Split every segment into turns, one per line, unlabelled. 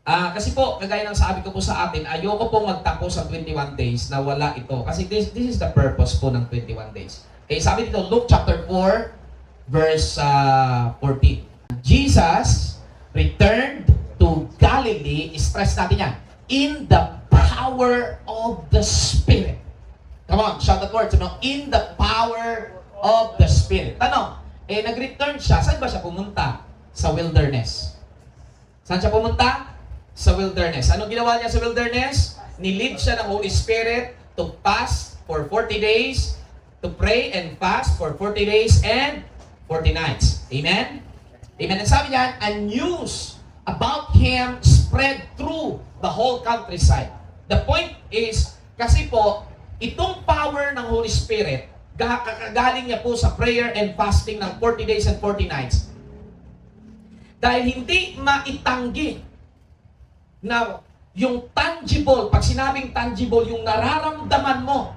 Kasi po, kagaya ng sabi ko po sa atin, ayoko po magtapos sa 21 days na wala ito. Kasi this is the purpose po ng 21 days. Okay, sabi dito, Luke chapter 4, verse 14. Jesus returned to Galilee, stress natin yan, in the power of the Spirit. Come on, shout that word. In the power of the Spirit. Tanong, nag-return siya. Saan ba siya pumunta? Sa wilderness. Saan siya pumunta? Sa wilderness. Anong ginawa niya sa wilderness? Nilid siya ng Holy Spirit to fast for 40 days, to pray and fast for 40 days and 40 nights. Amen? Amen. And sabi niya, and news about Him spread through the whole countryside. The point is, kasi po, itong power ng Holy Spirit, kakagaling niya po sa prayer and fasting ng 40 days and 40 nights. Dahil hindi maitanggi na yung tangible, pag sinabing tangible, yung nararamdaman mo,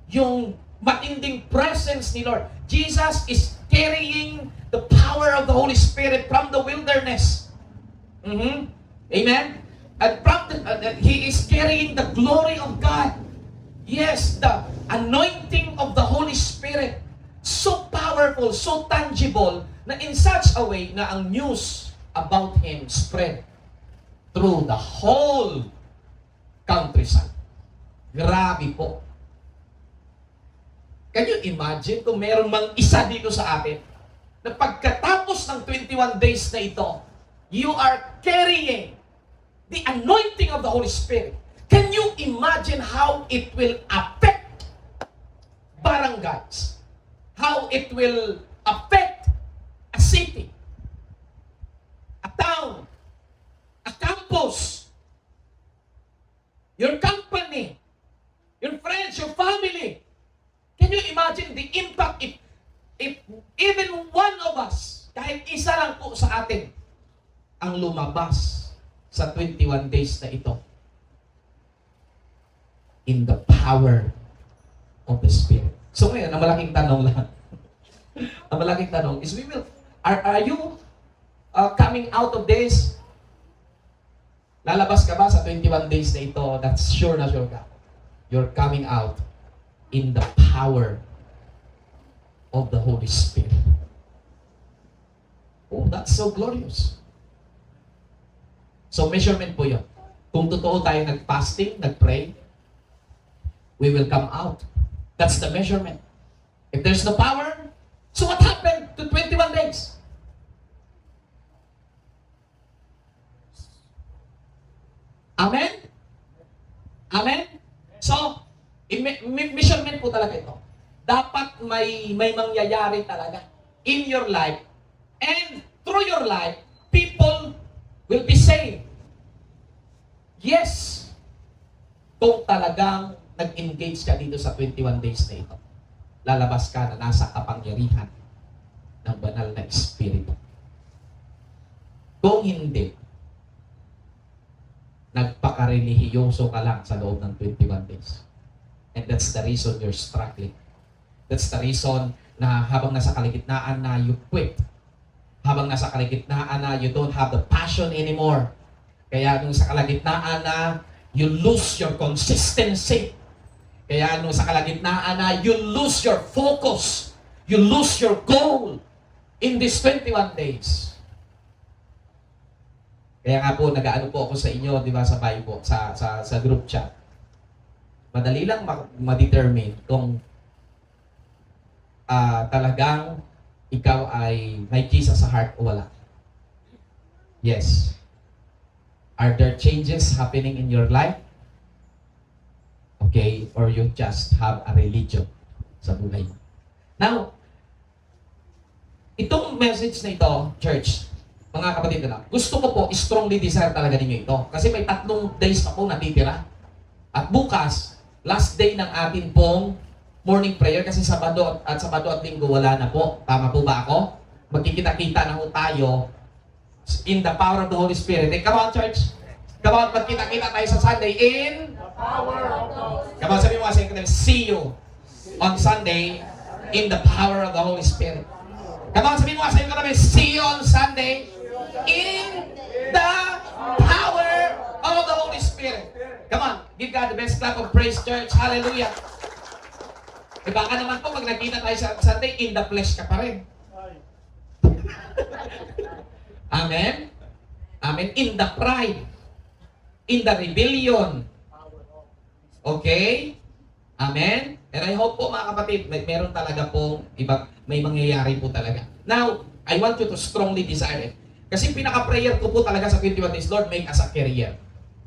yung matinding presence ni Lord. Jesus is carrying the power of the Holy Spirit from the wilderness. Amen? And from He is carrying the glory of God. Yes, the anointing of the Holy Spirit. So powerful, so tangible, na in such a way na ang news about Him spread through the whole countryside. Grabe po. Can you imagine kung meron mang isa dito sa atin na pagkatapos ng 21 days na ito, you are carrying the anointing of the Holy Spirit. Can you imagine how it will affect barangays? How it will affect a city, a town, a campus, your company, your friends, your family. Can you imagine the impact if even one of us, kahit isa lang po sa atin, ang lumabas sa 21 days na ito in the power of the Spirit. So ngayon, ang malaking tanong lang. Ang malaking tanong is, are you coming out of this? Lalabas ka ba sa 21 days na ito? That's sure na sure ka. You're coming out in the power of the Holy Spirit. Oh, that's so glorious. So measurement po yun. Kung totoo tayo nag-fasting, nag-pray, we will come out. That's the measurement. If there's no power, so what happened to 21 days? Amen? Amen? So, measurement po talaga ito. Dapat may mangyayari talaga in your life, and through your life, people will be saved. Yes, kung talagang nag-engage ka dito sa 21 days na ito, lalabas ka na nasa kapangyarihan ng banal na Espiritu. Kung hindi, nagpakarelihiyoso ka lang sa loob ng 21 days. And that's the reason you're struggling. That's the reason na habang nasa kaligitnaan na you quit. Habang nasa kaligitnaan na you don't have the passion anymore. Kaya nung sa kalagitnaan na you lose your consistency. Kaya nung sa kalagitnaan na you lose your focus. You lose your goal in these 21 days. Kaya nga po, nag-aano po ako sa inyo, di ba, sa Bible, sa group chat. Madali lang ma-determine kung talagang ikaw ay may Jesus sa heart o wala. Yes. Are there changes happening in your life? Okay, or you just have a religion sa buhay mo. Now, itong message na ito, church, mga kapatid na lang, gusto ko po, strongly desire talaga ninyo ito. Kasi may 3 days pa po natitira. At bukas, last day ng atin pong morning prayer, kasi Sabado at Linggo wala na po. Tama po ba ako? Magkikita-kita na po tayo in the power of the Holy Spirit. Come on, church. Come on, magkita-kita tayo sa Sunday in the power of the Holy Spirit. Come on, sabi mo kasi, see you on Sunday in the power of the Holy Spirit. Come on, sabi mo kasi, see you on Sunday in the power Give God the best clap of praise, church. Hallelujah. E baka naman po, pag nakita tayo sa Sunday, in the flesh ka pa rin. Amen? Amen? In the pride. In the rebellion. Okay? Amen? And I hope po mga kapatid, meron talaga pong iba, may mangyayari po talaga. Now, I want you to strongly desire it. Kasi pinaka-prayer ko po talaga sa 21 days, Lord, make us a career.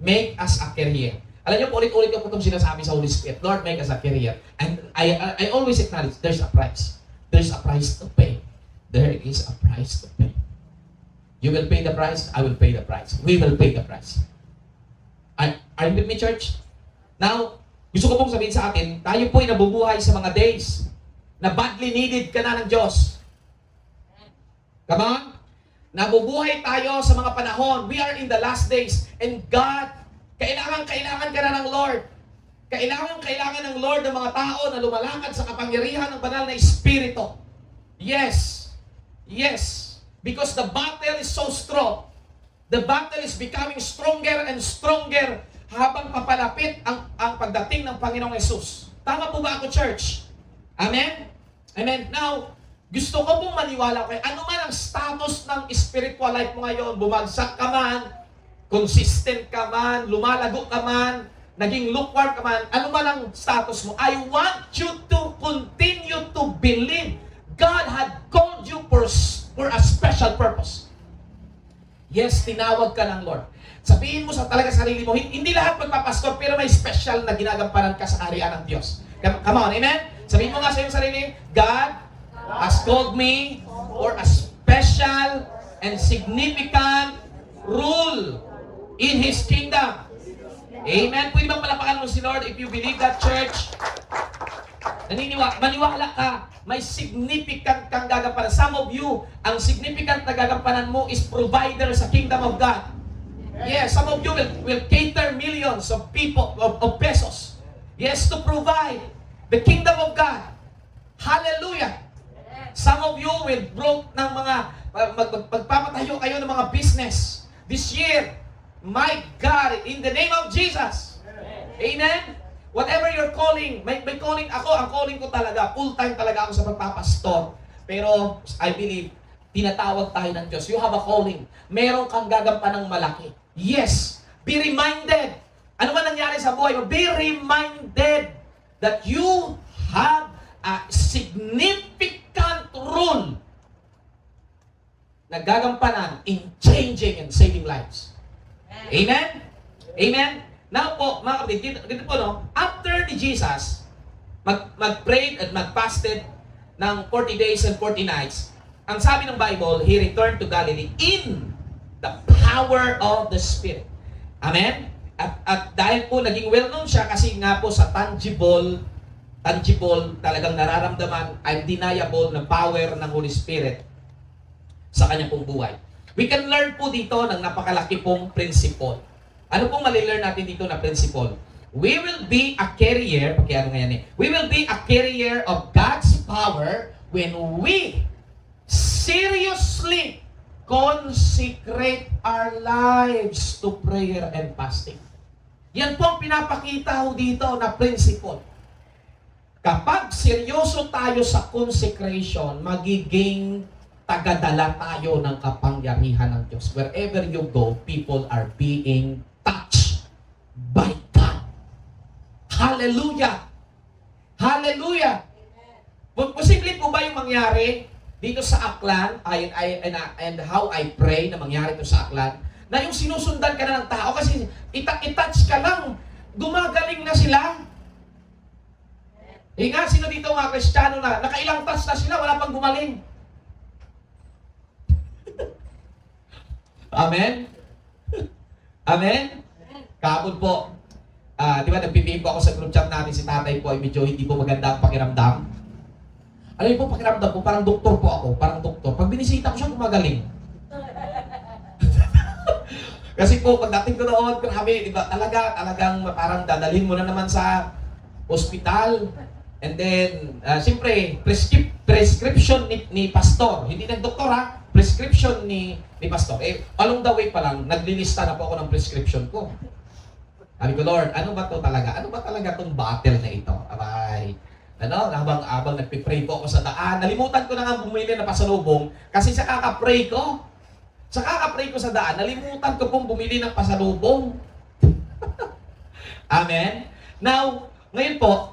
Make us a career. Alam niyo po, ulit-ulit ko po itong sinasabi sa Holy Spirit, Lord, make us a career. And I always acknowledge, there's a price. There's a price to pay. There is a price to pay. You will pay the price, I will pay the price. We will pay the price. Are you with me, church? Now, gusto ko pong sabihin sa atin, tayo po'y nabubuhay sa mga days na badly needed ka na ng Diyos. Come on? Nabubuhay tayo sa mga panahon. We are in the last days. And God, kailangan ka na ng Lord. Kailangan ng Lord ng mga tao na lumalakad sa kapangyarihan ng banal na Espiritu. Yes. Yes. Because the battle is so strong. The battle is becoming stronger and stronger habang papalapit ang pagdating ng Panginoong Yesus. Tama po ba ako, church? Amen? Amen. Now, gusto ko pong maniwala kayo, ano man ang status ng spiritual life mo ngayon, bumagsak ka man, consistent ka man, lumalago ka man, naging lukewarm ka man, ano man ang status mo, I want you to continue to believe God had called you for a special purpose. Yes, tinawag ka ng Lord. Sabihin mo sa talaga sarili mo, hindi lahat magpapastor, pero may special na ginagampanan ka sa kaharian ng Diyos. Come on, amen? Sabihin mo nga sa iyong sarili, God has called me for a special and significant rule in His kingdom. Amen? Pwede bang palapakan mo si Lord if you believe that, church? Maniwala ka, may significant kang gagampanan. Some of you, ang significant na gagampanan mo is provider sa kingdom of God. Yes, some of you will cater millions of people, of pesos. Yes, to provide the kingdom of God. Hallelujah. Some of you will broke ng mga, magpapatayo kayo ng mga business this year. My God, in the name of Jesus. Amen. Whatever your calling, may calling ako, ang calling ko talaga, full-time talaga ako sa pagpapastor. Pero I believe, tinatawag tayo ng Diyos. You have a calling. Meron kang gagampan ng malaki. Yes. Be reminded. Ano man nangyari sa buhay mo, be reminded that you have a significant role na gagampanan in changing and saving lives. Amen? Amen? Now po, mga kapatid, dito po, no, after ni Jesus, mag-prayed at mag-fasted ng 40 days and 40 nights, ang sabi ng Bible, He returned to Galilee in the power of the Spirit. Amen? At dahil po naging well-known siya kasi nga po sa tangible, talagang nararamdaman, undeniable na power ng Holy Spirit sa kanyang pong buhay. We can learn po dito ng napakalaki pong principle. Ano pong mali-learn natin dito na principle? We will be a carrier, we will be a carrier of God's power when we seriously consecrate our lives to prayer and fasting. Yan po ang pinapakita ho dito na principle. Kapag seryoso tayo sa consecration, magiging tagadala tayo ng kapangyarihan ng Diyos. Wherever you go, people are being touched by God. Hallelujah! Hallelujah! Posible po ba yung mangyari dito sa Aklan, and how I pray na mangyari ito sa Aklan, na yung sinusundan ka na ng tao, kasi itouch ka lang, gumagaling na sila. Nga, sino dito mga Kristiyano na, nakailang touch na sila, wala pang gumaling. Amen? Amen? Kahapon po, di ba, nagpipim po ako sa group chat natin, si tatay po ay medyo hindi po maganda ang pakiramdam. Alam po, pakiramdam po, parang doktor po ako, parang doktor. Pag binisita ko siya, gumagaling. Kasi po, pagdating ko doon, grabe, di ba, talagang parang dadalhin mo na naman sa ospital. And then, siyempre, prescription ni pastor. Hindi ng doktor ha, prescription ni pastor. Along the way pa lang, naglilista na po ako ng prescription ko. Sabi ko, Lord, ano ba to talaga? Ano ba talaga tong battle na ito? Abay, ano, habang nagpipray po ako sa daan, nalimutan ko na nga bumili na pasalubong kasi sa kakapray ko, sa daan, nalimutan ko pong bumili ng pasalubong. Amen? Now, ngayon po,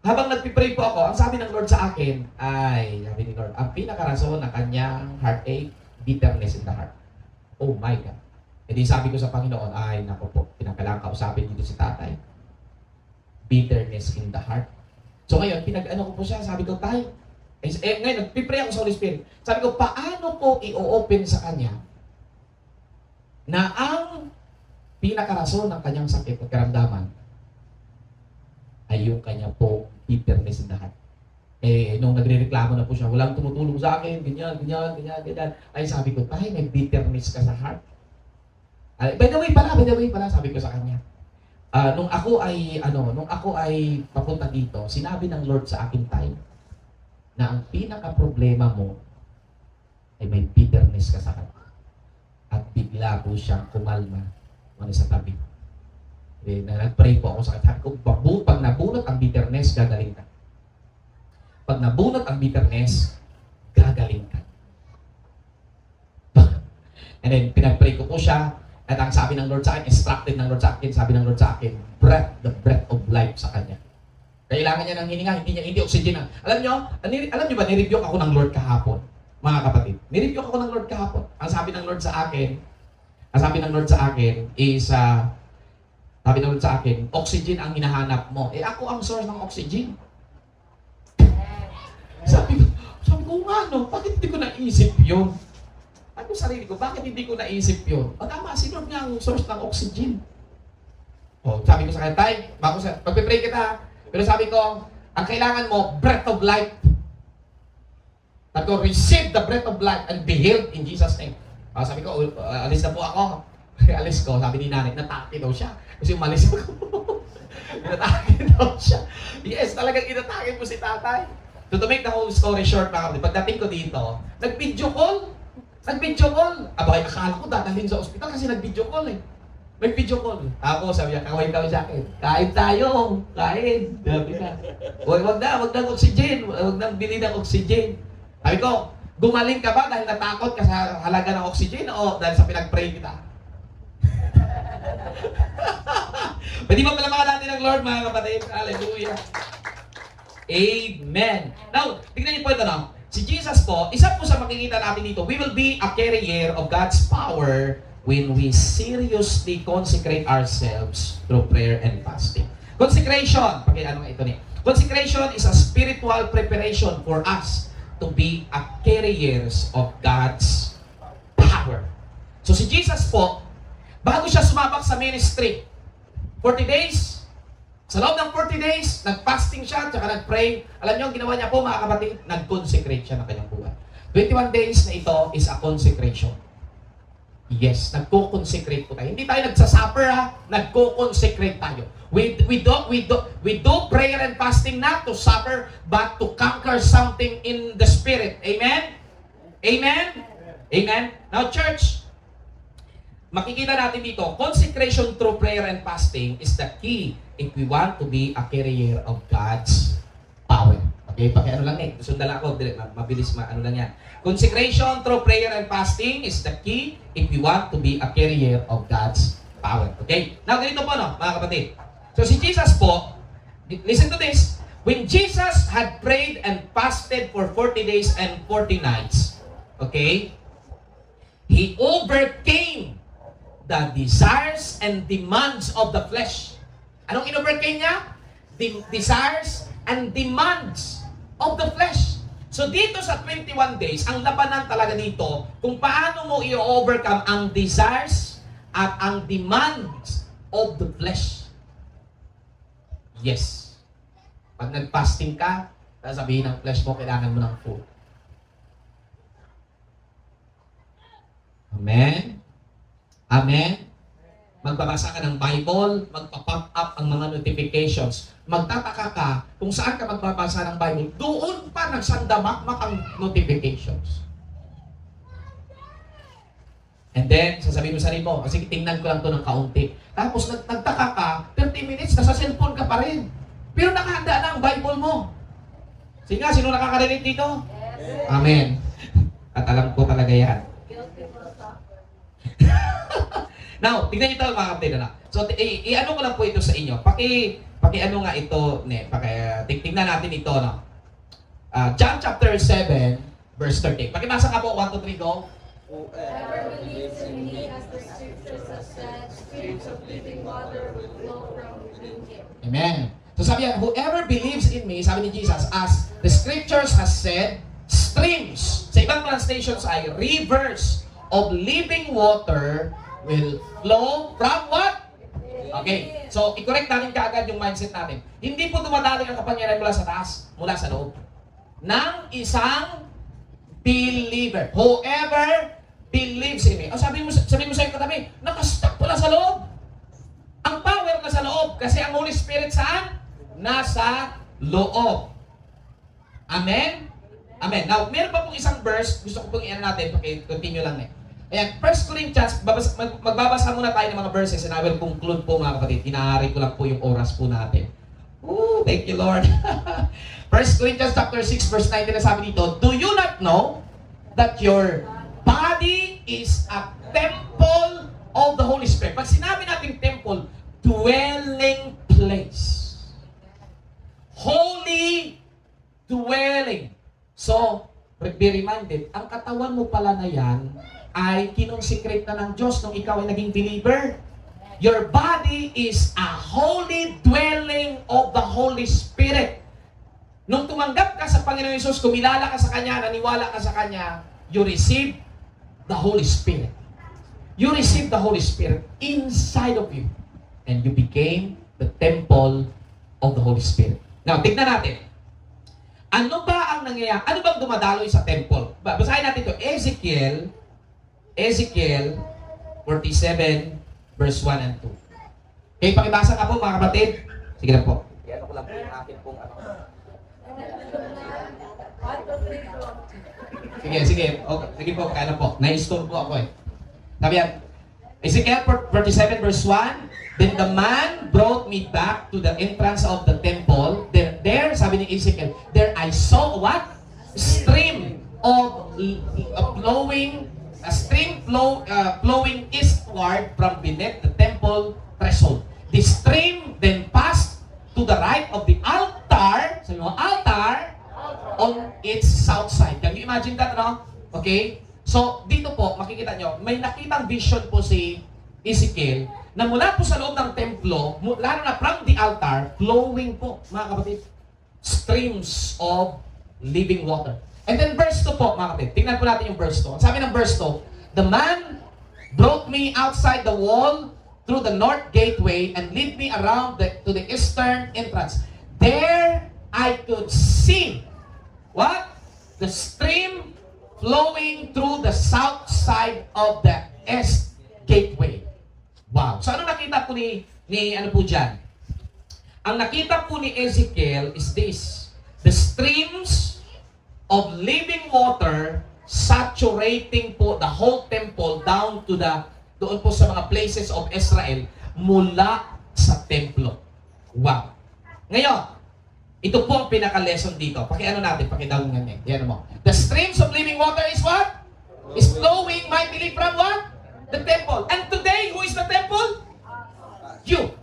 habang nagpipray po ako, ang sabi ng Lord sa akin, sabi ni Lord, ang pinakarason ng kanyang heartache, bitterness in the heart. Oh my God. Sabi ko sa Panginoon, naku po, pinakailangan kausapin dito si tatay. Bitterness in the heart. So ngayon, pinag-ano ko po siya, sabi ko, tay, ngayon, nagpipray ako sa Holy Spirit. Sabi ko, paano ko i-open sa kanya na ang pinakarason ng kanyang sakit at karamdaman ay yung kanya po bitterness in the heart. Nung nagre-reklamo na po siya, walang tumutulong sa akin, ganyan. Ay sabi ko, tay, may bitterness ka sa heart. By the way pala, sabi ko sa kanya. Nung ako ay papunta dito, sinabi ng Lord sa akin, tay, na ang pinaka-problema mo ay may bitterness ka sa heart. At bigla po siyang kumalma sa tabi. Nag-pray po ako sa kanya. Sabi ko, pag nabunot ang bitterness, gagaling ka. Pag nabunot ang bitterness, gagaling ka. And then, pinag-pray ko po siya. At ang sabi ng Lord sa akin, instructed ng Lord sa akin, sabi ng Lord sa akin, the breath of life sa kanya. Kailangan niya ng hininga, hindi oxygen na. Alam niyo ba, nirebuke ako ng Lord kahapon, mga kapatid. Nirebuke ako ng Lord kahapon. Ang sabi ng Lord sa akin is, sabi ng Lord sa akin, oxygen ang hinahanap mo. Ako ang source ng oxygen. Sabi ko nga, bakit hindi ko naisip yun? Sabi ko sa sarili ko, bakit hindi ko naisip yun? Tama, si Lord nga ang source ng oxygen. Sabi ko sa kanya, tay, pagpipray kita, pero sabi ko, ang kailangan mo, breath of life. Sabi ko, receive the breath of life and be healed in Jesus' name. Sabi ko, alis na po ako. Alis ko, sabi ni nanay, natake daw siya. Kasi umalis ako. Inatake daw siya. Yes, talagang inatake po si tatay. To make the whole story short, pagdating ko dito, nag-video call. Abay, akala ko dadalhin sa ospital kasi nag-video call eh. Nag-video call. Ako, sabi niya, kawin kami sa akin. Kain tayo. Kain. Sabi na. Wag na oxygen. Wag na bili ng oxygen. Sabi ko, gumaling ka ba dahil natakot ka sa halaga ng oxygen o dahil sa pinag-pray kita? Pwede ba palamakan natin ng Lord, mga kapatid? Hallelujah. Amen. Now, tignan niyo po ito, no? Si Jesus po, isa po sa makikita natin dito, we will be a carrier of God's power when we seriously consecrate ourselves through prayer and fasting. Consecration, consecration is a spiritual preparation for us to be a carriers of God's power. So si Jesus po, bago siya sumabak sa ministry, 40 days, sa loob ng 40 days, nag-fasting siya, tsaka nag-pray. Alam niyo, ang ginawa niya po, mga kapatid, nag-consecrate siya ng kanyang buhay. 21 days na ito is a consecration. Yes, nagko-consecrate po tayo. Hindi tayo nagsasuffer, ha? Nagko-consecrate tayo. We do prayer and fasting not to suffer, but to conquer something in the spirit. Amen? Amen? Amen? Now, church, makikita natin dito, consecration through prayer and fasting is the key if we want to be a carrier of God's power. Okay, pakiano lang sundan lang ako, mabilis lang yan. Consecration through prayer and fasting is the key if we want to be a carrier of God's power. Okay? Now, ganito po, mga kapatid. So, si Jesus po, listen to this, when Jesus had prayed and fasted for 40 days and 40 nights, okay, He overcame the desires and demands of the flesh. Anong in-overcame niya? The desires and demands of the flesh. So dito sa 21 days, ang labanan talaga dito, kung paano mo i-overcome ang desires at ang demands of the flesh. Yes. Pag nag-fasting ka, sasabihin ng flesh mo, kailangan mo ng food. Amen? Amen? Magbabasa ka ng Bible, magpa-pop up ang mga notifications. Magtataka ka kung saan ka magbabasa ng Bible, doon pa nagsandamakmak ang notifications. And then, sasabihin mo sa sarili mo, sige, tingnan ko lang to ng kaunti. Tapos, nagtaka ka, 30 minutes, nasa cellphone ka pa rin. Pero nakahanda na ang Bible mo. Sige nga, sino nakaka-relate dito?
Yes.
Amen. At alam ko talaga yan. Now, tignan ito mga kapatid na. So, i-ano ko lang po ito sa inyo. Paki-ano nga ito, tignan natin ito, no? John chapter 7, verse 13. Pakibasa ka po, 1, 2, 3, go.
Whoever believes in me, as the scriptures have said, streams of living water will flow from within him.
Amen. So sabi yan, whoever believes in me, sabi ni Jesus, as the scriptures has said, streams, sa ibang translations ay rivers of living water will flow from what? Okay. So, i-correct natin kaagad yung mindset natin. Hindi po dumadaloy ang kapangyarihan mula sa taas, mula sa loob. Ng isang believer. Whoever believes in me. O sabi mo sa iyong katabi, nakastuck pala sa loob. Ang power na sa loob kasi ang Holy Spirit saan? Nasa loob. Amen? Amen. Now, meron pa pong isang verse, gusto ko pong i-ano natin, continue lang eh. Ayan, 1 Corinthians, magbabasa muna tayo ng mga verses and I will conclude po mga kapatid. Hinahari ko lang po yung oras po natin. Ooh, thank you Lord. 1 Corinthians chapter 6 verse 19 na sabi dito, do you not know that your body is a temple of the Holy Spirit? Pag sinabi natin temple, dwelling place. Holy dwelling. So, be reminded, ang katawan mo pala na yan ay kinonsekrate na ng Diyos nung ikaw ay naging believer. Your body is a holy dwelling of the Holy Spirit. Nung tumanggap ka sa Panginoon Hesus, kumilala ka sa Kanya, naniwala ka sa Kanya, you receive the Holy Spirit. You receive the Holy Spirit inside of you. And you became the temple of the Holy Spirit. Now, tignan natin. Ano ba ang nangyayari? Ano bang dumadaloy sa temple? Basahin natin ito. Ezekiel 47, verse 1 and 2. Okay, pakibasa ka po mga kapatid. Sige na po. Ano ko lang po yung akin pong ano. Sige. Okay, sige po, kaya po. Na-install po ako eh. Sabi yan, Ezekiel 47 verse 1, then the man brought me back to the entrance of the temple. There, sabi ni Ezekiel, there I saw what? Stream of flowing eastward from beneath the temple threshold. The stream then passed to the right of the altar, sabi mo, altar, on its south side. Can you imagine that, no? Okay? So, dito po, makikita nyo, may nakitang vision po si Ezekiel na mula po sa loob ng templo, lalo na from the altar, flowing po, mga kapatid, streams of living water. And then verse 2 po, mga kapatid, tingnan po natin yung verse 2. Ang sabi ng verse 2, the man brought me outside the wall through the north gateway and lead me around to the eastern entrance. There I could see what? The stream flowing through the south side of the east gateway. Wow. So ano nakita po ni ano po dyan? Ang nakita po ni Ezekiel is this. The streams of living water saturating po the whole temple down to doon po sa mga places of Israel mula sa templo. Wow. Ngayon, ito po ang pinaka-lesson dito. Pakiano natin, pakidaw nga niya. Yan mo. The streams of living water is what? Is flowing mightily from what? The temple. And today, who is the temple? You.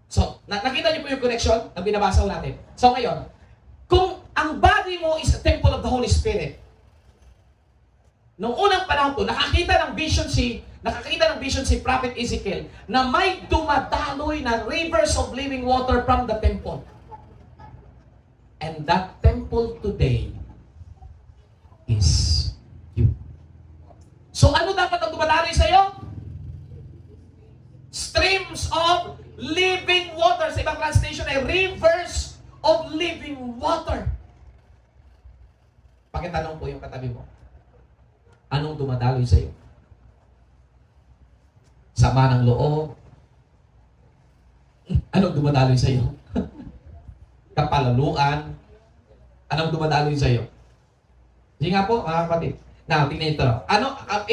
So, nakita niyo po yung connection na binabasa natin. So ngayon, kung ang body mo is a temple of the Holy Spirit, noong unang panahon po, nakakita ng vision si Prophet Ezekiel na may dumadaloy na rivers of living water from the temple. And that temple today is you. So ano dapat ang dumadaloy sa iyo? Streams of living water. Sa ibang translation ay rivers of living water. Pakitanong po yung katabi mo. Anong dumadaloy sa iyo? Sama ng loob? Anong dumadaloy sa iyo? Kapalaluan? Anong dumadaloy sa iyo? Hindi nga po, mga kapatid. Now, tingnan ito.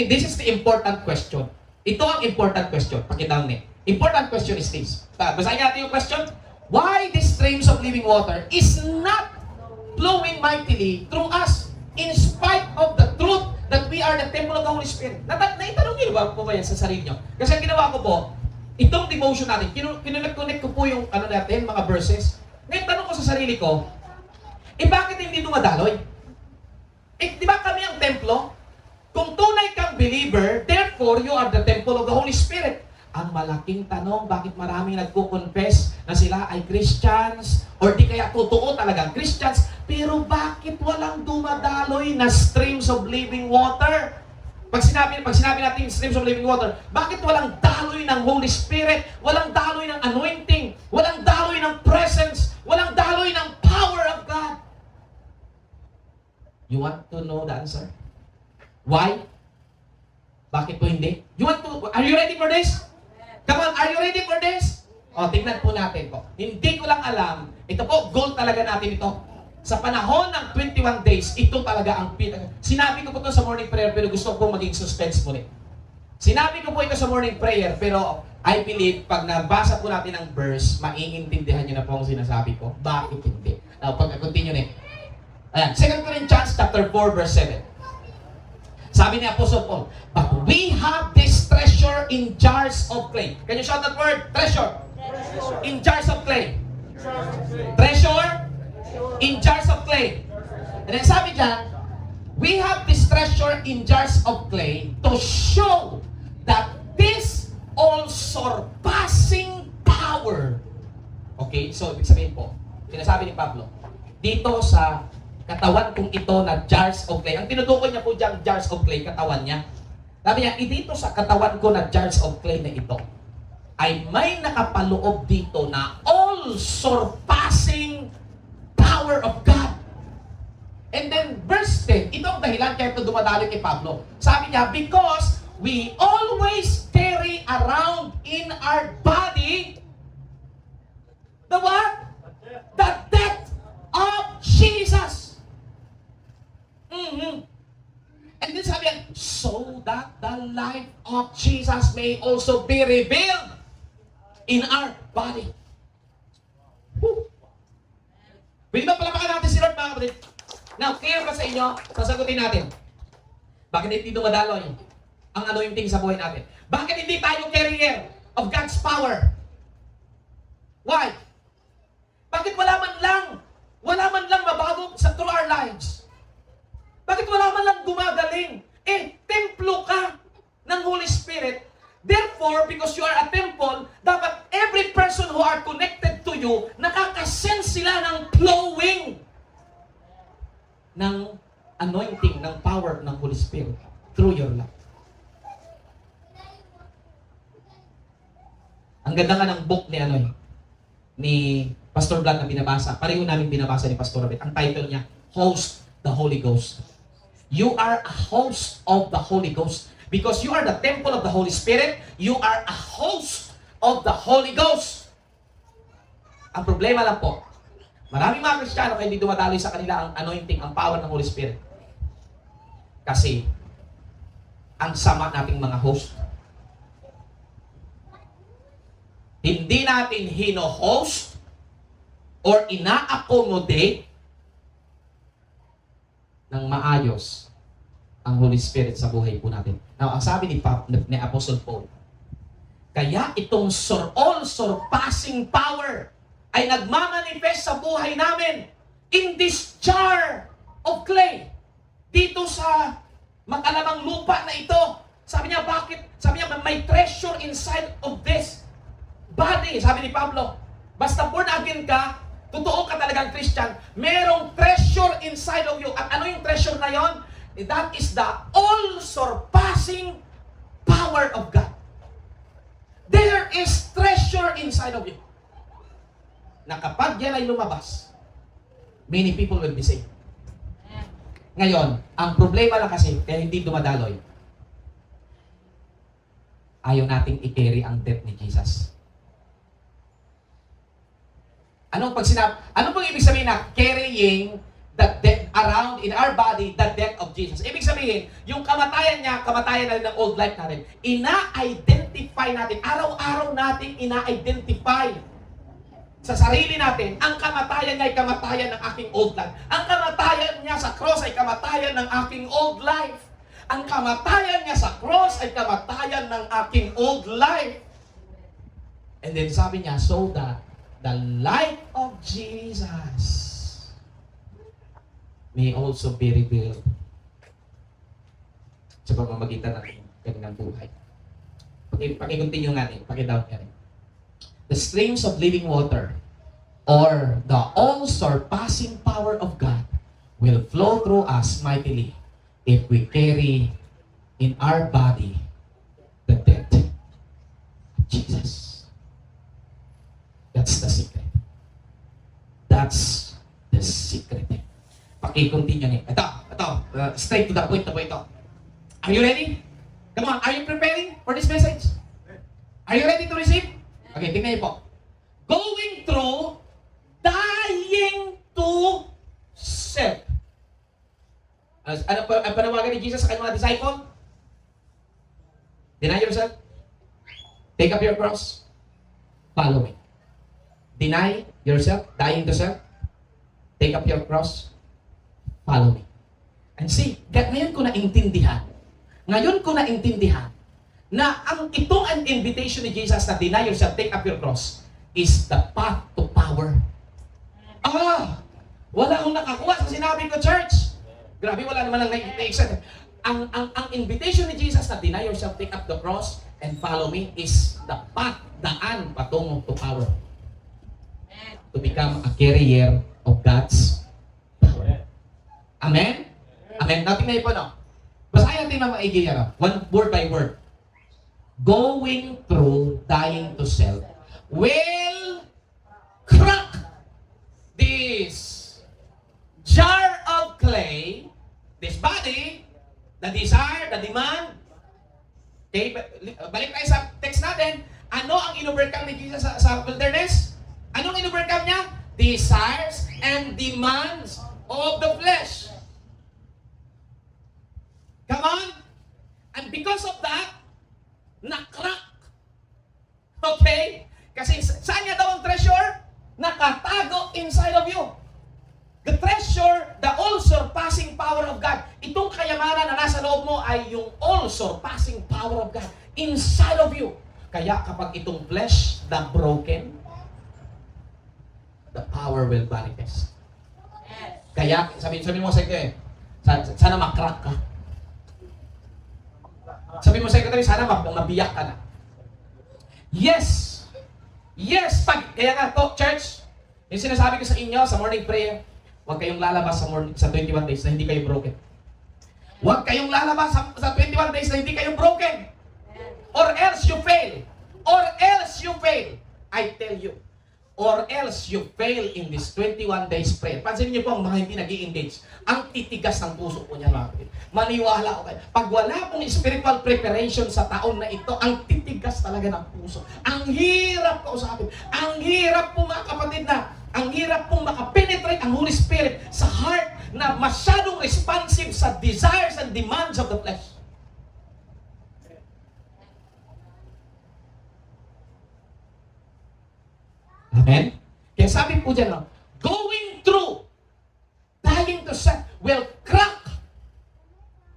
This is the important question. Ito ang important question. Pakidown ni. Important question is this. Basahin natin yung question. Why the streams of living water is not flowing mightily through us in spite of the truth that we are the temple of the Holy Spirit? Naitanong niyo ba po yan sa sarili niyo? Kasi ang ginawa ko po, itong devotion natin, kinonect ko po yung natin, mga verses. Ngayon, tanong ko sa sarili ko, bakit hindi dumadaloy? Di ba kami ang templo? Kung tunay kang believer, therefore, you are the temple of the Holy Spirit. Ang malaking tanong, bakit maraming nagko-confess na sila ay Christians or di kaya totoo talagang Christians, pero bakit walang dumadaloy na streams of living water? Pag sinabi natin streams of living water, bakit walang daloy ng Holy Spirit, walang daloy ng anointing, walang daloy ng presence, walang daloy ng power of God? You want to know the answer? Why? Bakit po hindi? Are you ready for this? Come on, are you ready for this? O, tingnan po natin po. Hindi ko lang alam. Ito po, goal talaga natin ito. Sa panahon ng 21 days, ito talaga ang sinabi ko po ito sa morning prayer, pero gusto ko maging suspense muli. Sinabi ko po ito sa morning prayer, pero I believe, pag nabasa po natin ang verse, maiintindihan nyo na po ang sinasabi ko. Bakit hindi? Now, pag-continue na. Ayan, 2 Corinthians chapter 4, verse 7. Sabi ni Apostle Paul, but we have this treasure in jars of clay. Can you shout that word? Treasure. In jars of clay. Treasure in jars of clay. And then sabi dyan, we have this treasure in jars of clay to show that this all surpassing power. Okay, so ibig sabihin po, sinasabi ni Pablo, dito sa katawan kong ito na jars of clay. Ang tinutukoy niya po diyang jars of clay, katawan niya. Sabi niya, dito sa katawan ko na jars of clay na ito, ay may nakapaloob dito na all-surpassing power of God. And then, verse 10, ito ang dahilan kaya ito dumadalo kay Pablo. Sabi niya, because we always carry around in our body the what? The death of Jesus. And then sabi yan, so that the life of Jesus may also be revealed in our body. Woo. Pwede ba palapakan natin si Lord, mga kapatid? Now, clear ba sa inyo? Sasagutin natin. Bakit hindi dumadaloy ang anointing sa buhay natin? Bakit hindi tayo carrier of God's power? Why? Bakit wala man lang mabago through our lives? Bakit wala man lang gumagaling? Templo ka ng Holy Spirit. Therefore, because you are a temple, dapat every person who are connected to you, nakakasense sila ng flowing ng anointing, ng power ng Holy Spirit through your life. Ang ganda nga ng book ni Pastor Vlad na binabasa. Pareho namin binabasa ni Pastor Robert. Ang title niya, Host the Holy Ghost. You are a host of the Holy Ghost. Because you are the temple of the Holy Spirit, you are a host of the Holy Ghost. Ang problema lang po, maraming mga Kristiyano kaya hindi dumadaloy sa kanila ang anointing, ang power ng Holy Spirit. Kasi, ang sama nating mga host. Hindi natin hino-host or ina-accommodate ng maayos ang Holy Spirit sa buhay po natin. Now, ang sabi ni Apostle Paul, kaya itong all-surpassing power ay nagmamanifest sa buhay namin in this jar of clay. Dito sa makalamang lupa na ito. Sabi niya, bakit? Sabi niya, may treasure inside of this body. Sabi ni Pablo, basta born again ka, totoo ka talagang Christian, merong treasure inside of you. At ano yung treasure na yon? That is the all-surpassing power of God. There is treasure inside of you. Na kapag yan ay lumabas, many people will be saved. Ngayon, ang problema lang kasi, kaya hindi dumadaloy, ayaw nating i-carry ang death ni Jesus. Anong pag ibig sabihin na carrying the death around in our body, the death of Jesus. Ibig sabihin, yung kamatayan niya, kamatayan na rin ng old life natin. Ina-identify natin, araw-araw natin ina-identify sa sarili natin, ang kamatayan niya ay kamatayan ng aking old life. Ang kamatayan niya sa cross ay kamatayan ng aking old life. Ang kamatayan niya sa cross ay kamatayan ng aking old life. And then sabi niya, so that the life of Jesus may also be revealed sa pamamagitan ng kanyang buhay. Paki-continue nga rin, paki-down nga rin. The streams of living water or the all-surpassing power of God will flow through us mightily if we carry in our body the death of Jesus. That's the secret. That's the secret. Paki-continue niya. Ito. Straight to the point na po ito. Are you ready? Come on, are you preparing for this message? Are you ready to receive? Okay, tingnan niyo po. Going through, dying to self. Ano pa ang panawagan ni Jesus sa kanyang mga disciple? Deny yourself. Take up your cross. Follow me. Deny yourself, dying to self. Take up your cross. Follow me. And see, ngayon ko naintindihan na itong an invitation ni Jesus na deny yourself, take up your cross, is the path to power. Wala akong nakakuha sa sinabi ko, church. Grabe, wala naman lang na-excited. Ang invitation ni Jesus na deny yourself, take up the cross, and follow me is the path, daan patungo to power. To become a carrier of God's power. Amen? Amen. Natin na po, no? Basahin natin na maigi yan, one word by word. Going through dying to self will crack this jar of clay, this body, the desire, the demand. Okay, balik tayo sa text natin. Ano ang in-overcome ni Jesus sa wilderness? Anong in-overcome niya? Desires and demands of the flesh. Come on. And because of that, na-crack. Okay? Kasi saan niya daw ang treasure? Nakatago inside of you. The treasure, the all-surpassing power of God. Itong kayamanan na nasa loob mo ay yung all-surpassing power of God inside of you. Kaya kapag itong flesh na broken, the power will manifest. Kaya, sabi mo sa ito sana makrack ka. Sabi mo sa ito, sana mabiyak ka na. Yes! Yes! Kaya nga to, church, yung sinasabi ko sa inyo sa morning prayer, huwag kayong lalabas sa 21 days na hindi kayo broken. Huwag kayong lalabas sa 21 days na hindi kayo broken. Or else you fail. Or else you fail. I tell you. Or else you fail in this 21 days prayer. Pansinin niyo po ang mga hindi nag-i-engage. Ang titigas ng puso po niya, mga kapatid. Maniwala ko kayo. Pag wala pong spiritual preparation sa taon na ito, ang titigas talaga ng puso. Ang hirap kausapin. Ang hirap po, mga kapatid, ang hirap pong makapenetrate ang Holy Spirit sa heart na masyadong responsive sa desires and demands of the flesh. Amen? Kaya sabi po dyan, going through, dying to self, will crack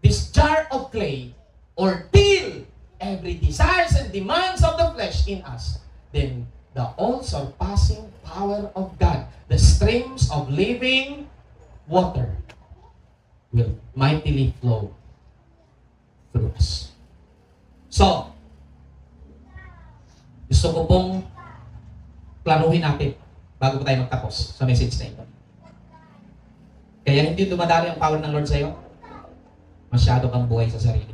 this jar of clay or till every desires and demands of the flesh in us. Then the all-surpassing power of God, the streams of living water, will mightily flow through us. So, gusto ko pong planuhin natin bago po tayo magtapos sa message na ito. Kaya hindi dumadali ang power ng Lord sa iyo, masyado kang buhay sa sarili.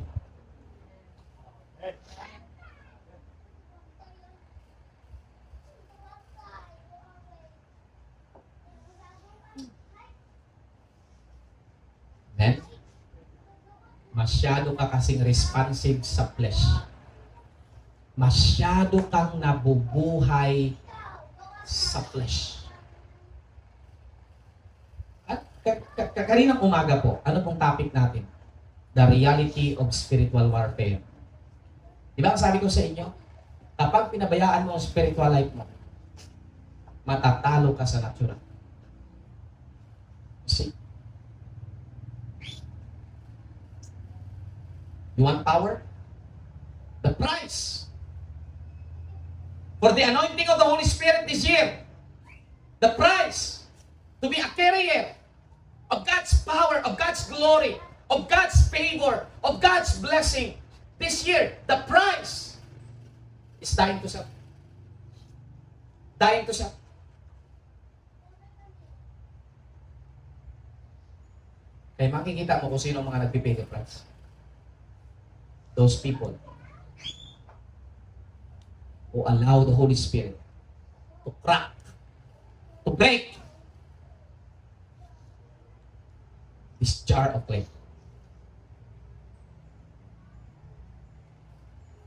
Amen? Masyado ka kasing responsive sa flesh. Masyado kang nabubuhay sa flesh. At Kaninang umaga po, ano pong topic natin? The reality of spiritual warfare. Di ba ang sabi ko sa inyo, kapag pinabayaan mo ang spiritual life mo, matatalo ka sa natural. See? You want power? The price for the anointing of the Holy Spirit this year, the price to be a carrier of God's power, of God's glory, of God's favor, of God's blessing this year, the price is dying to self. Dying to self. Kaya makikita mo kung sino ang mga nagpipay the price. Those people who allow the Holy Spirit to crack, to break this jar of clay.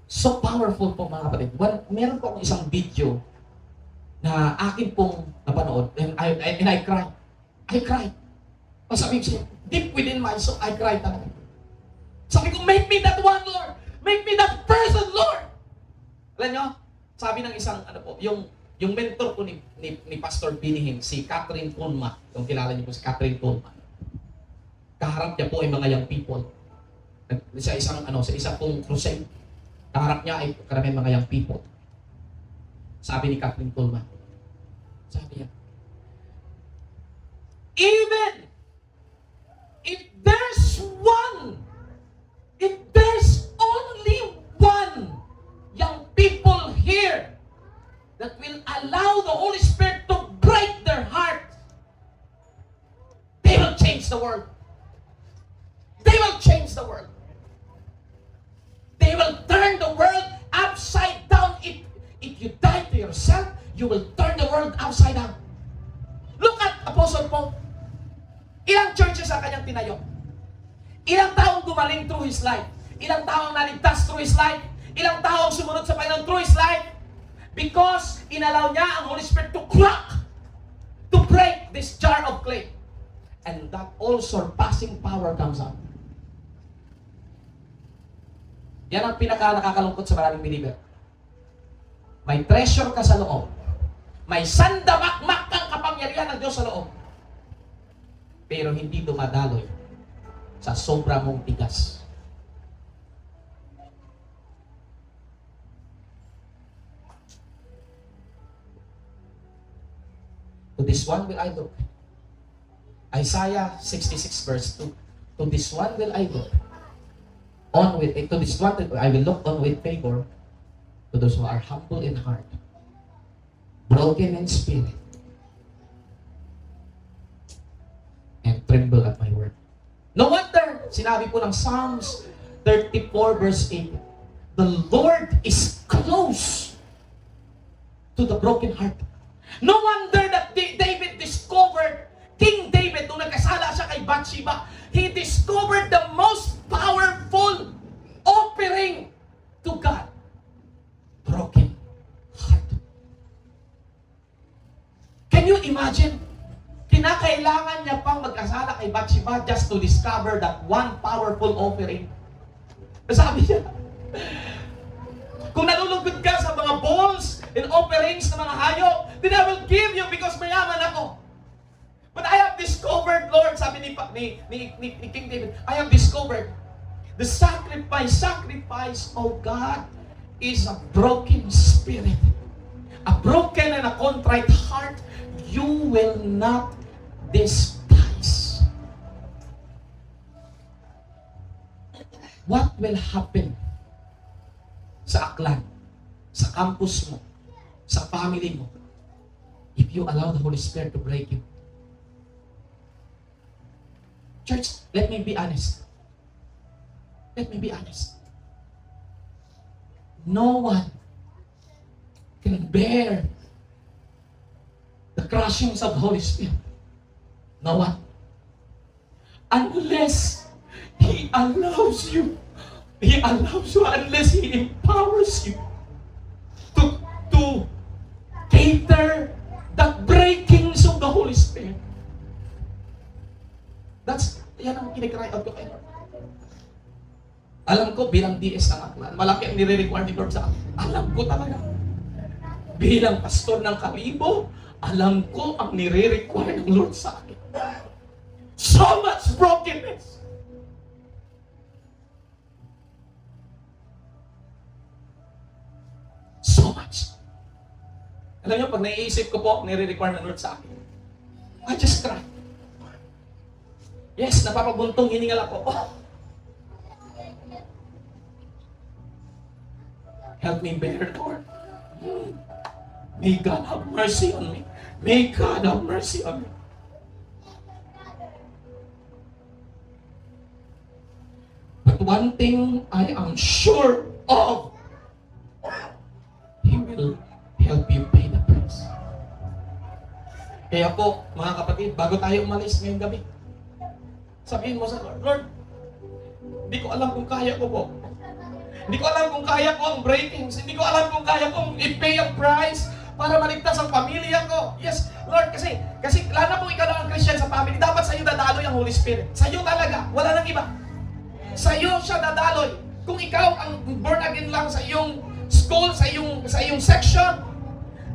So powerful po mga kapatid. Meron po akong isang video na akin pong napanood and I cried. I cried. Sabi ko, deep within my soul, I cried talaga. Sabi ko, make me that one, Lord. Make me that person, Lord. Alam nyo, sabi ng isang, yung mentor ko ni Pastor Binihin, si Catherine Tulma. Kung kilala niyo po si Catherine Tulma. Kaharap niya po ay mga young people. Sa isa pong crusade. Kaharap niya ay karamihan mga young people. Sabi ni Catherine Tulma. Sabi niya, even if there's only one young people here that will allow the Holy Spirit to break their heart, they will change the world. They will change the world. They will turn the world upside down. If you die to yourself, you will turn the world upside down. Look at Apostle Paul. Ilang churches ang kanyang tinayo? Ilang taong gumaling through his life? Ilang taong naligtas through his life? Ilang taong sumunod sa Panginoon through his life? Because inalaw niya ang Holy Spirit to crack, to break this jar of clay. And that all surpassing power comes out. Yan ang pinaka-nakakalungkot sa maraming believer. May treasure ka sa loob. May sandamakmak kang kapangyarihan ng Diyos sa loob. Pero hindi dumadaloy sa sobra mong tigas. To this one will I look. Isaiah 66 verse 2. To this one will I look. To this one I will look on with favor to those who are humble in heart, broken in spirit, and tremble at my word. No wonder, sinabi po ng Psalms 34 verse 8, the Lord is close to the broken heart. No wonder that David discovered, King David, nung nagkasala siya kay Bathsheba, he discovered the most powerful offering to God. Broken heart. Can you imagine? Kinakailangan niya pang magkasala kay Bathsheba just to discover that one powerful offering. Sabi niya, kung nalulugod ka sa mga bowls and offerings ng mga hayop, then I will give you because mayaman ako. But I have discovered, Lord, sabi ni King David, I have discovered the sacrifice, oh God, is a broken spirit. A broken and a contrite heart, you will not despise. What will happen sa aklan, sa campus mo, sa family mo, if you allow the Holy Spirit to break you? Church, let me be honest. Let me be honest. No one can bear the crushings of the Holy Spirit. No one. Unless He allows you. He allows you unless He empowers you to cater the breakings of the Holy Spirit. Yan ang kinikry out ko kay Lord. Alam ko bilang DS ng Aklan, malaki ang nire-require ni Lord sa akin. Alam ko talaga. Bilang pastor ng Kalibo, alam ko ang nire-require ng Lord sa akin. So much brokenness. So much. Alam niyo, pag naiisip ko po, nire-require ng Lord sa akin, I just cry. Yes, napapabuntong hiningal ako. Oh. Help me bear, Lord. May God have mercy on me. May God have mercy on me. But one thing I am sure of, He will help you pay the price. Kaya po, mga kapatid, bago tayo umalis ngayong gabi, sabihin mo sa Lord, Lord, hindi ko alam kung kaya ko po. Hindi ko alam kung kaya ko ang breakings. Hindi ko alam kung kaya kong i-pay ang price para maligtas ang pamilya ko. Yes, Lord, kasi lalo kung ikaw lang ang Christian sa family, dapat sa iyo dadaloy ang Holy Spirit. Sa iyo talaga, wala nang iba. Sa iyo siya dadaloy. Kung ikaw ang born again lang sa iyong school, sa iyong section,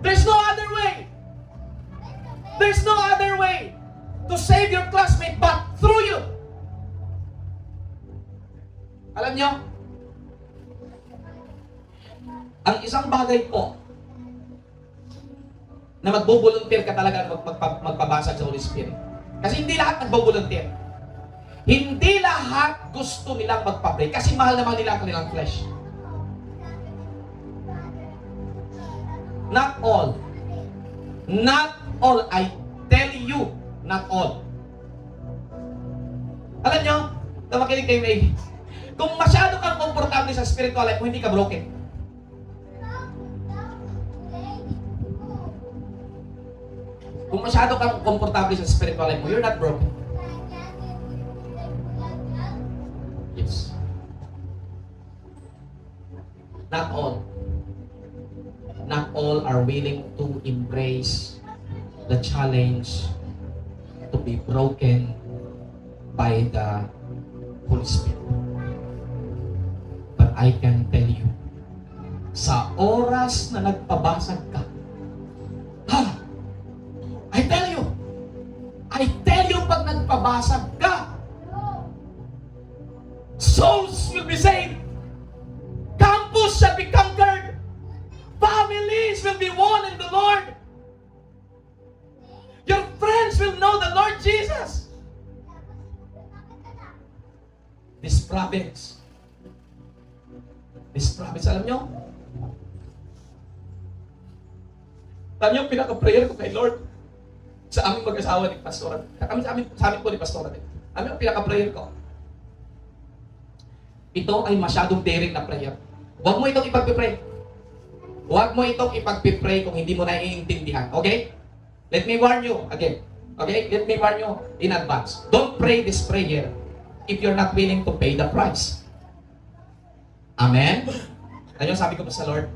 there's no other way. There's no other way to save your classmate but through you. Alam nyo, ang isang bagay po na magbo-volunteer ka talaga magpabasag sa Holy Spirit. Kasi hindi lahat magbo-volunteer. Hindi lahat gusto nilang magpa-pray kasi mahal naman nila ang kanilang flesh. Not all. Not all. I tell you, not all. Alam nyo, makinig kayo may, kung masyado kang komportable sa spiritual life mo, hindi ka broken. Kung masyado kang komportable sa spiritual life mo, you're not broken. Yes. Not all. Not all are willing to embrace the challenge to be broken by the Holy Spirit. But I can tell you, sa oras na nagpabasag ka, I tell you, pag nagpabasag ka, souls will be saved. Campus shall be conquered. Families will be won in the Lord. Your friends will know the Lord Jesus. This province, alam nyo? Alam nyo, pinaka-prayer ko kay Lord sa aming mag-asawa ni Pastora. Sa amin po ni Pastora. Alam nyo, pinaka-prayer ko. Ito ay masyadong daring na prayer. Huwag mo itong ipag-pray. Huwag mo itong ipag-pray kung hindi mo naiintindihan. Okay? Let me warn you again. Okay? Let me warn you in advance. Don't pray this prayer if you're not willing to pay the price. Amen? Ano sabi ko pa sa Lord?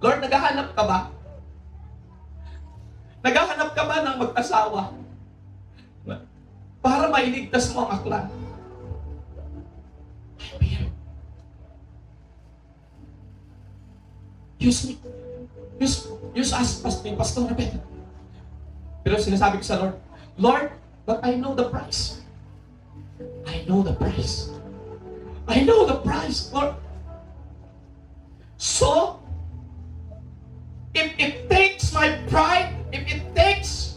Lord, naghahanap ka ba? Naghahanap ka ba ng mag-asawa para mailigtas mo ang aklan? I'm here. Use me. Use us, Pastor Rebecca. Pero sinasabi ko sa Lord, Lord, but I know the price. I know the price. I know the price, Lord. So, if it takes my pride, if it takes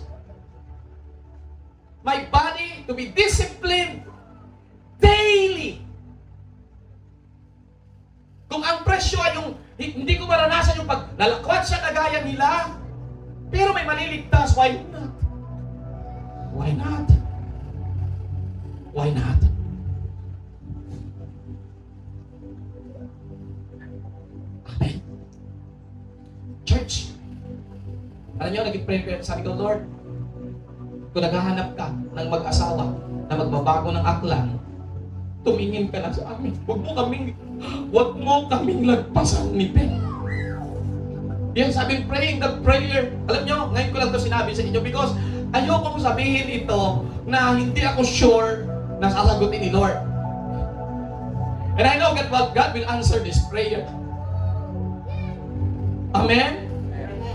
my body to be disciplined daily, kung ang presyo ay yung hindi ko maranasan yung pag nalakwat siya kagaya nila, pero may maliligtas, why not? Why not? Why not? Amen. Church, alam niyo, nag-pray ko, sabi ko, Lord, kung naghahanap ka ng mag-asawa na magbabago ng aklan, tumingin ka lang sa amin. Huwag mo kaming lagpasan ni Ben. Yan, sabi, praying that prayer. Alam nyo, ngayon ko lang ito sinabi sa inyo because Ayoko mo sabihin ito na hindi ako sure na sasagutin ni Lord. And I know God will answer this prayer. Amen?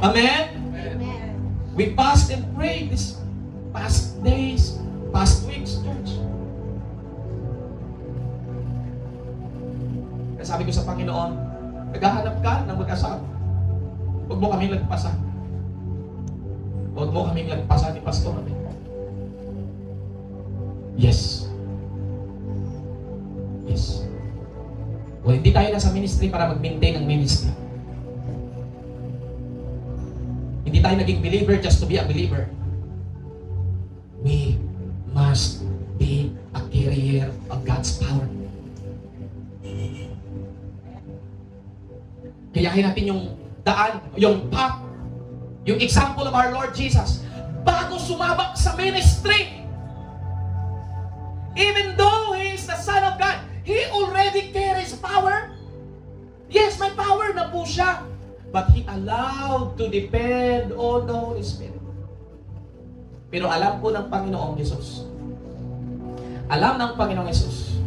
Amen?
Amen.
We fast and pray this past days, past weeks, church. Kaya sabi ko sa Panginoon, naghahanap ka ng mag-asawa. Huwag mo kaming lagpasan. Huwag mo kaming lagpasan ni Pastor. Yes. Yes. Well, hindi tayo nasa ministry para mag-maintain ng ministry. Hindi tayo naging believer just to be a believer. We must be a carrier of God's power. Kayahin natin yung daan, yung path, yung example of our Lord Jesus. Bago sumabak sa ministry, even though He is the Son of God, He already carries power. Yes, may power na po siya. But He allowed to depend on the Holy Spirit. Pero alam po ng Panginoong Yesus, alam ng Panginoong Yesus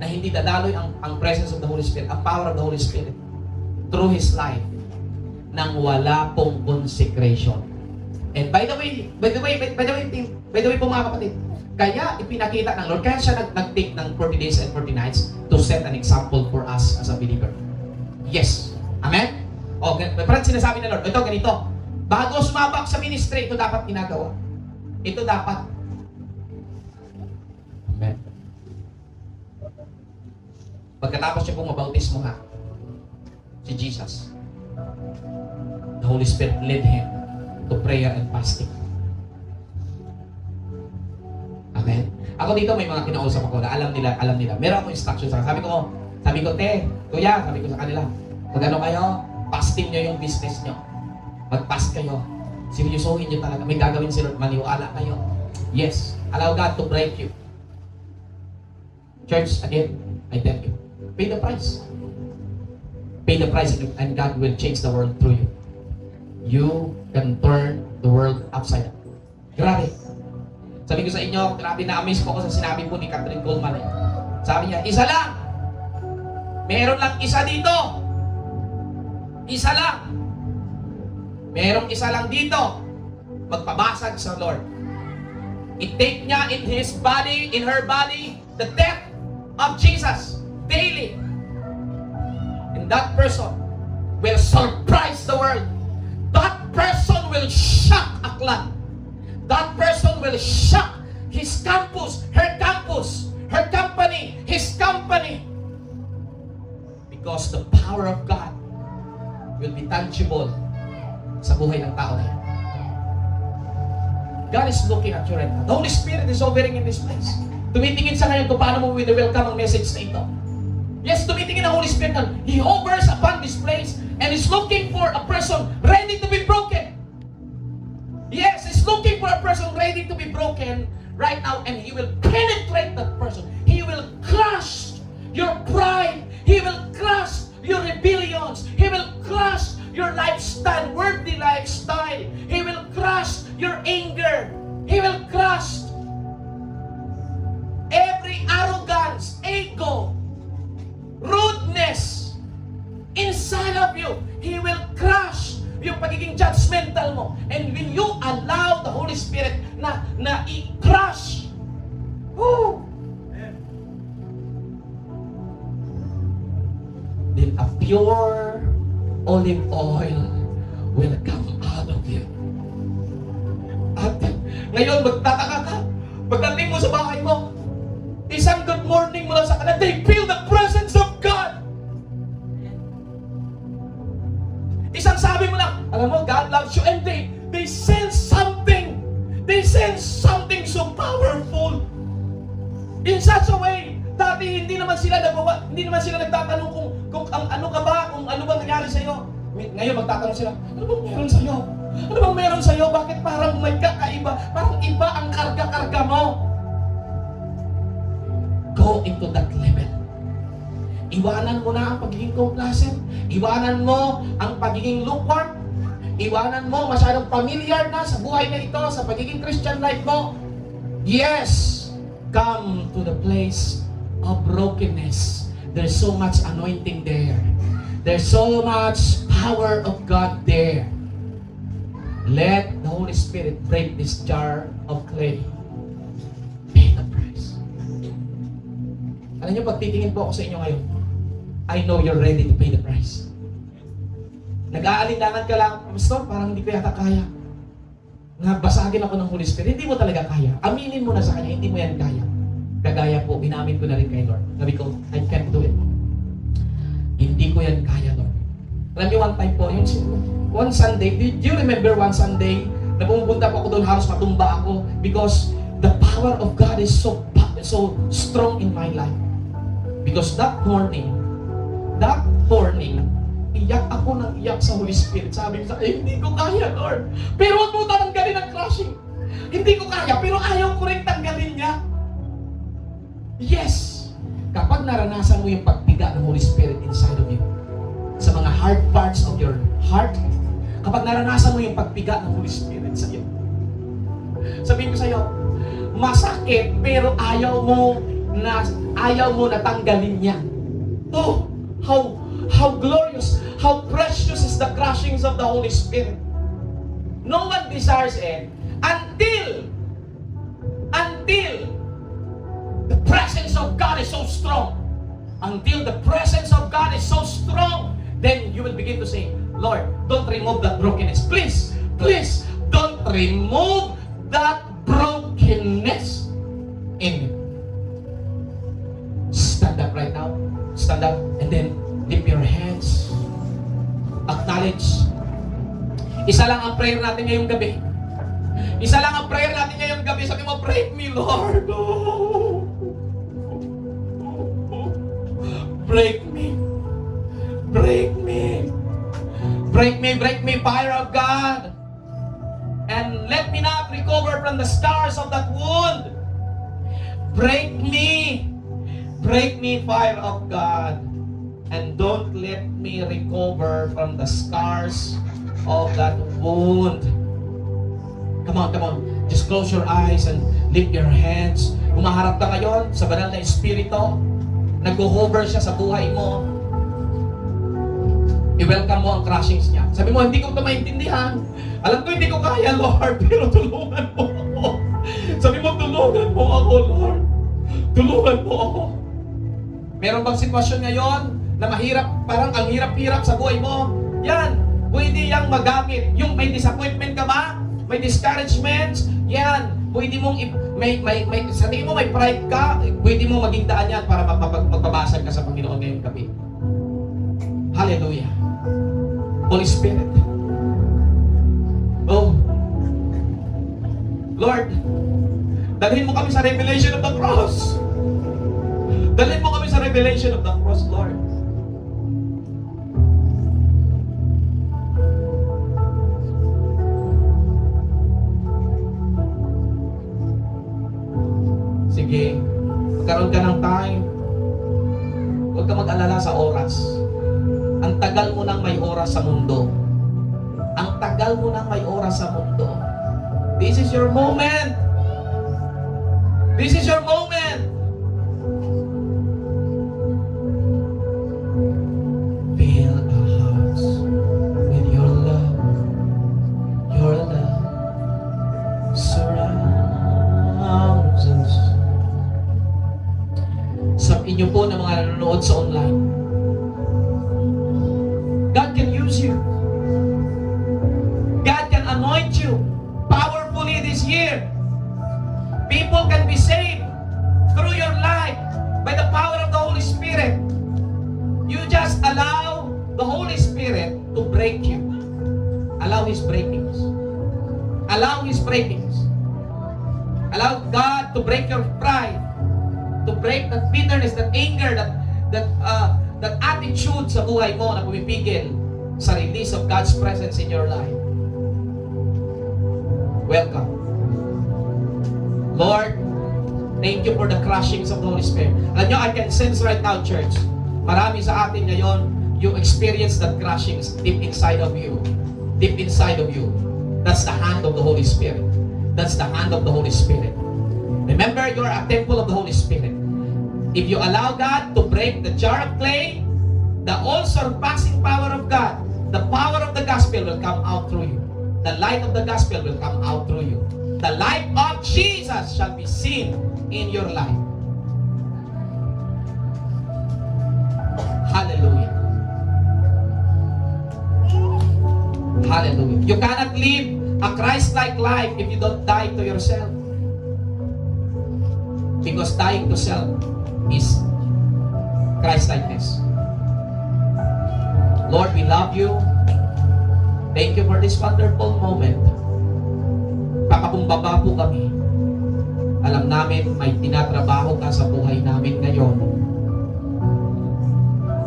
na hindi dadaloy ang presence of the Holy Spirit, ang power of the Holy Spirit through His life nang wala pong consecration. And by the way po mga kapatid, kaya ipinakita ng Lord, kaya siya nag-take ng 40 days and 40 nights to set an example for us as a believer. Yes. Amen? O, parang sinasabi ng Lord, ito ganito, bago sumabak sa ministry, ito dapat ginagawa. Ito dapat. Amen. Pagkatapos siya pong mabautismo ha, si Jesus, the Holy Spirit led Him to prayer and fasting. Amen. Ako dito may mga kinausap ako na alam nila. Meron akong instructions. Sabi ko, kuya, sabi ko sa kanila, pag ano kayo, fasting nyo yung business nyo. Mag-fast kayo. Seryosohin nyo talaga. May gagawin si Lord. Maniwala kayo. Yes. Allow God to break you. Church, again, I tell you, pay the price. Pay the price and God will change the world through you. You can turn the world upside down. Grabe. Sabi ko sa inyo, grabe na-amaze po ako sa sinabi po ni Catherine Coleman. Sabi niya, isa lang. Meron lang isa dito. Isa lang. Merong isa lang dito. Magpabasag sa Lord. I-take niya in His body, in her body, the death of Jesus daily. And that person will surprise the world. That person will shock Aklan. That person will shock his campus, her company, his company. Because the power of God will be tangible sa buhay ng tao na yan. God is looking at you right now. The Holy Spirit is hovering in this place. Tumitingin sa ngayon kung paano mo welcome ang message na ito. Yes, tumitingin ang Holy Spirit na He hovers upon this place and is looking for a person ready to be broken. Yes, He's looking for a person ready to be broken right now, and He will penetrate that person. He will crush your pride. He will crush your rebellions. He will crush your lifestyle, worldly lifestyle. He will crush your anger. He will crush every arrogance, ego, rudeness inside of you. He will crush yung pagiging judgmental mo. And when you allow the Holy Spirit na i-crush, then a pure olive oil will come out of you. At ngayon, magtataka ka. Pagdating mo sa bahay mo, isang good morning mula sa kanila, they feel the presence of God. Isang sabi mo lang, alam mo, God loves you, and they sense something. They sense something so powerful. In such a way, dati hindi naman sila nagtatanong kung ano ka ba, kung ano bang nangyari sa iyo. Ngayon magtatanong sila, ano bang meron sa iyo? Ano bang meron sa iyo? Bakit parang may kakaiba? Parang iba ang karga-karga mo. Go into that level. Iwanan mo na ang pagiging complacent. Iwanan mo ang pagiging lukewarm. Iwanan mo, masyadong familiar na sa buhay na ito, sa pagiging Christian life mo. Yes, come to the place of brokenness. There's so much anointing there. There's so much power of God there. Let the Holy Spirit break this jar of clay. Pay the price. Alam niyo, pag titingin po ako sa inyo ngayon, I know you're ready to pay the price. Nag-aalinlangan ka lang, Pastor, parang hindi ko yata kaya. Nabasagin ako ng Holy Spirit. Hindi mo talaga kaya. Aminin mo na sa Kanya, hindi mo yan kaya. Kagaya po, binamin ko na rin kay Lord. Sabi ko, I can't do it. Hindi ko yan kaya, Lord. Alam niyo, one time po, yung one Sunday, do you remember one Sunday, na pumunta po ako doon, halos matumba ako, because the power of God is so strong in my life. Because that morning, iyak ako ng iyak sa Holy Spirit. Sabi ko sa hindi ko kaya, Lord. Pero huwag mo tanggalin ang crushing. Hindi ko kaya, pero ayaw ko rin tanggalin niya. Yes! Kapag naranasan mo yung pagbiga ng Holy Spirit inside of you, sa mga hard parts of your heart, kapag naranasan mo yung pagbiga ng Holy Spirit sa iyo, sabihin ko sa iyo, masakit, pero ayaw mo na tanggalin niya. Oh, how glorious, how precious is the crushings of the Holy Spirit. No one desires it until the presence of God is so strong. Until the presence of God is so strong, then you will begin to say, Lord, don't remove that brokenness. Please, don't remove that brokenness in me. Stand up right now. Stand up and then lift your hands. Acknowledge. Isa lang ang prayer natin ngayong gabi. Isa lang ang prayer natin ngayong gabi. Sabi mo, break me, Lord. Oh. Break me. Break me. Break me, fire of God. And let me not recover from the scars of that wound. Break me, fire of God. And don't let me recover from the scars of that wound. Come on. Just close your eyes and lift your hands. Humaharap ka ngayon sa banal na Espiritu. Nag-hover siya sa buhay mo. I-welcome mo ang crushings niya. Sabi mo, hindi ko ito maintindihan. Alam ko hindi ko kaya, Lord, pero tulungan mo ako. Sabi mo, tulungan mo ako, Lord. Tulungan mo ako. Meron bang sitwasyon ngayon na mahirap, parang ang hirap-hirap sa buhay mo? Yan, pwede yang magamit. Yung may disappointment ka ba? May discouragements? Yan, pwede mong, sa tingin mo may pride ka, pwede mong maging daan yan para magpabasag ka sa Panginoon ngayong gabi. Hallelujah. Holy Spirit. Oh. Lord, dalhin mo kami sa revelation of the cross. Dalhin mo kami sa revelation of the cross, Lord. Sige, magkaroon ka ng time. Huwag ka mag-alala sa oras. Ang tagal mo nang may oras sa mundo. Ang tagal mo nang may oras sa mundo. This is your moment. This is your moment. Fill our hearts with your love. Your love surrounds us. Sa inyo po na mga nanonood sa online, God can use you. God can anoint you powerfully this year. People can be saved through your life by the power of the Holy Spirit. You just allow the Holy Spirit to break you. Allow His breakings. Allow His breakings. Allow God to break your pride, to break that bitterness, that anger, that attitude sa buhay mo na pumipigil sa release of God's presence in your life. Welcome. Lord, thank you for the crushings of the Holy Spirit. Alam nyo, I can sense right now, church, marami sa atin ngayon, you experience that crushings deep inside of you. deep inside of you. That's the hand of the Holy Spirit. That's the hand of the Holy Spirit. Remember, you're a temple of the Holy Spirit. If you allow God to break the jar of clay, the all-surpassing power of God, the power of the gospel will come out through you. The light of the gospel will come out through you. The light of Jesus shall be seen in your life. Hallelujah. Hallelujah. You cannot live a Christ-like life if you don't die to yourself. Because dying to self is Christ-likeness. Lord, we love you. Thank you for this wonderful moment. Kakakumbaba po kami. Alam namin may tinatrabaho ka sa buhay namin ngayon.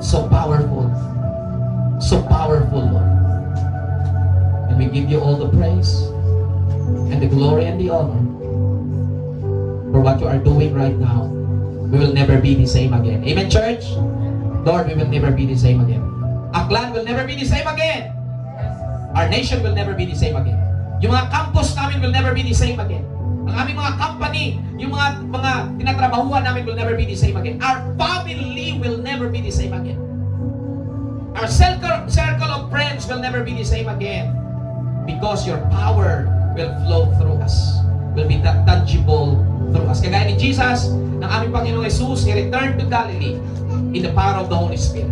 So powerful. So powerful, Lord. And we give you all the praise and the glory and the honor for what you are doing right now. We will never be the same again. Amen, church? Lord, we will never be the same again. Aklan will never be the same again. Our nation will never be the same again. Yung mga campus namin will never be the same again. Ang aming mga company, yung mga tinatrabahuan namin will never be the same again. Our family will never be the same again. Our circle of friends will never be the same again. Because your power will flow through us. Will be tangible through us. Kagaya ni Jesus, ng aming Panginoong Jesus, He returned to Galilee in the power of the Holy Spirit.